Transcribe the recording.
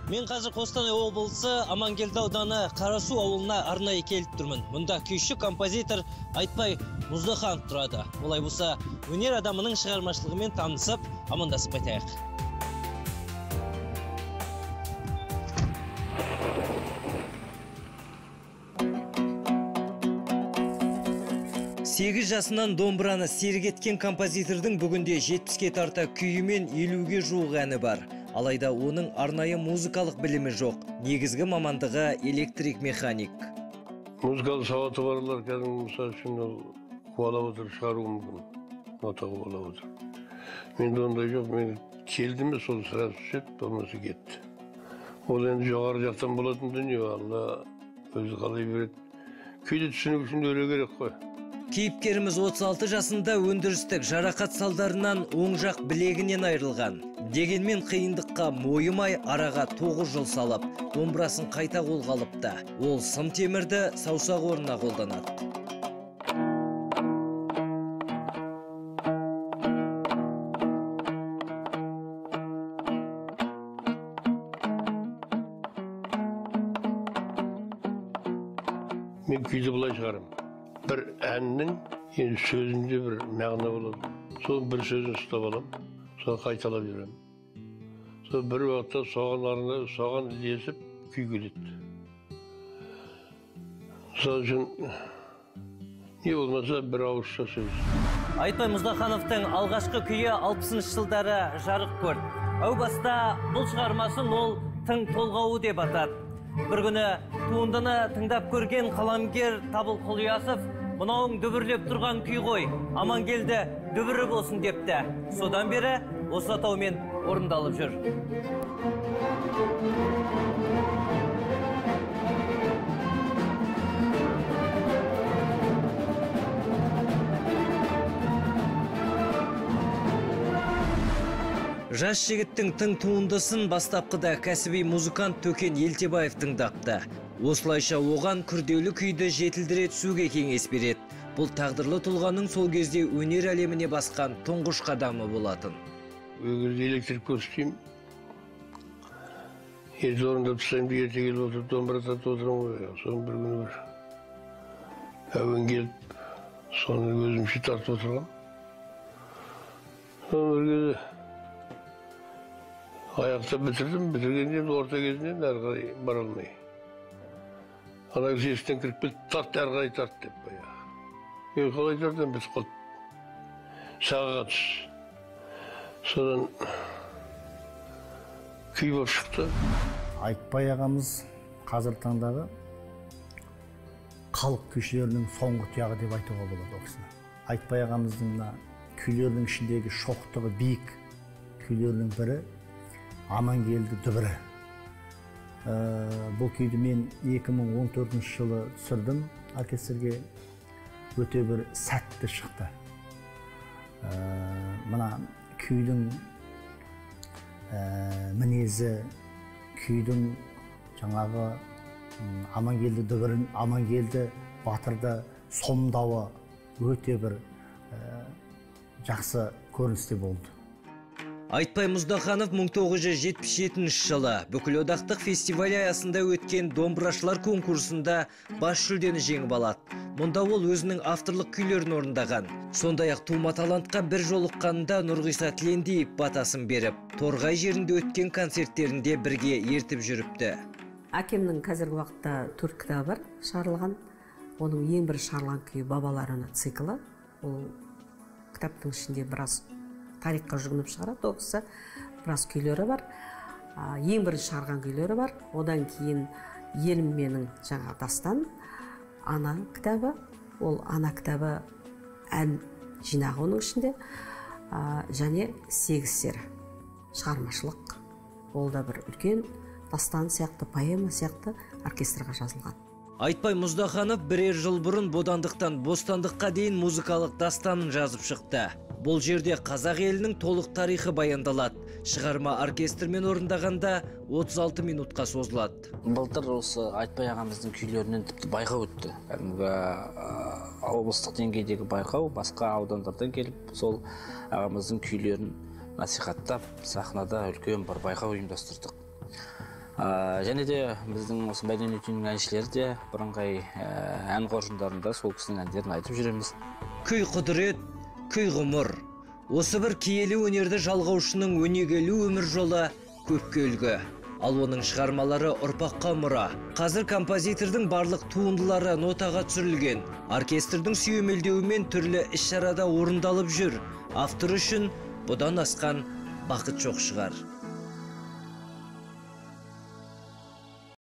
Мен қазір Қостанай облысы Амангелді ауданы Қарасу ауылына арнайы келіп тұрмын. Мұнда күйші композитор Айтбай Мұздаханов тұрады. Олай болса, өнер адамының шығармашылығымен танысып, амандасып қайтайық. Сегіз жасынан домбыраны сергеткен композитордың бүгінде 70-ке тарта күйі мен 50-ге жуық әні бар. Алайда оның арнайы музыкалық білімі жоқ. Негізгі мамандығы электрик механик. Музыкалық сауаты барлар кәдімгі мысал үшін ол қуалап отыр, шығаруы мүмкін. Нотаға қуалап отыр. Менде ондай жоқ, мен келдім бе сол сразу түседі, болмаса кетті. Ол енді жоғары жақтан болатын дүние, Алла өзі қалай береді. Күйді түсіну үшін өре керек қой. Кейіпкеріміз 36 жасында өндірістік жарақат салдарынан оң жақ білегінен айырылған. Дегенмен қиындыққа мойымай араға 9 жыл салып, домбырасын қайта қолға алыпты. Ол сым темірді саусақ орнына қолданады. Мен күйді былай шығарым. Bir әннің сөзінде бір мағына болады. Сол бір сөзін ұстап алам, соны қайталап жүрем. Сол бір уақытта соған ілесіп күй келеді. Сол үшін не болмаса бір ауызша сөз. Айтбай Мұздахановтың алғашқы күйі 60 жылдары жарық көрді. Әу баста бұл шығармасын ол тың толғауы деп атады. Bir күні туындыны тыңдап көрген қаламгер Табыл Құлиясов «Мынауың дүбірлеп тұрған күй ғой, Амангелді дүбірі болсын» депті. Содан бері осы атаумен орындалып жүр. Жас жігіттің тың туындысын бастапқыда кәсіби музыкант Төкен Елтебаев тыңдапты. Осылайша оған күрделі күйді жетілдіре түсуге кеңес береді. Бұл тағдырлы тұлғаның сол кезде өнер әлеміне басқан тұңғыш қадамы болатын. Өгізді электрик көстейм. Ерте орындап тастайым, ерте келіп отырып, домбыра тартып отырам ғой. Соның бір күні бір әуен келіп, соны өзімше тартып отырғам. Соны бір кезде аяқта бітірдім, бітіргенде орта кезінен әрі қарай бара алмай. Ана есіктен кіріп келді, тарт, әрі қарай тарт деп баяғы. Қалай тартам, біз қалды. Сағаға түс. Содан күй болып шықты. Айтбай ағамыз қазір таңдағы халық күйшілерінің соңғы тұяғы деп айтуға болады осыны. Айтбай ағамыздың күйлерінің ішіндегі шоқтығы биік күйлерінің бірі Амангелді дүбірі. Бұл күйді мен 2014 жылы түсірдім оркестрге. Өте бір сәтті шықты. Мына күйдің мінезі, күйдің жаңағы Амангелді дүбірін, Амангелді батырды сомдауы өте бір жақсы көріністе болды. Айтбай Мұздаханов 1977 жылы бүкілодақтық фестиваль аясында өткен домбырашылар конкурсында бас жүлдені жеңіп алады. Мұнда ол өзінің авторлық күйлерін орындаған. Сондай-ақ тума талантқа бір жолыққанда Нұрғиса Тілендиев батасын беріп, Торғай жерінде өткен концерттерінде бірге ертіп жүріпті. Әкемнің қазіргі уақытта 4 кітабы бар шығарылған. Оның ең бір шығарылған күйі Бабаларына циклы. Ол кітаптың ішінде біраз тарихқа жүгініп шығарады, оқысы біраз күйлері бар. Ең бірінші шығарған күйлері бар. Одан кейін Елім менің жаңа дастан, Ана кітабы. Ол Ана кітабы ән жинағы оның ішінде. Және 8 сері шығармашылық. Ол да бір үлкен дастан сияқты, поэма сияқты оркестрға жазылған. Айтбай Мұздаханов бірер жыл бұрын бодандықтан бостандыққа дейін музыкалық дастанын жазып шықты. Бұл жерде қазақ елінің толық тарихы баяндалады. Шығарма оркестрмен орындағанда 36 минутқа созылады. Былтыр осы Айтбай ағамыздың күйлерінен тіпті байқау өтті. Облыстық деңгейдегі байқау, басқа аудандардан келіп, сол ағамыздың күйлерін насихаттап, сахнада үлкен бір байқау ұйымдастырдық. Және де біздің осы мәдениет үйінің әншілері де бірыңғай ән қоржындарында сол кісінің әндерін айтып жүреміз. Күй құдірет, күй ғұмыр. Осы бір киелі өнерді жалғаушының өнегелі өмір жолы көпке үлгі. Ал оның шығармалары ұрпаққа мұра. Қазір композитордың барлық туындылары нотаға түсірілген. Оркестрдің сүйемелдеуімен түрлі іс-шарада орындалып жүр. Автор үшін бұдан асқан бақыт жоқ шығар.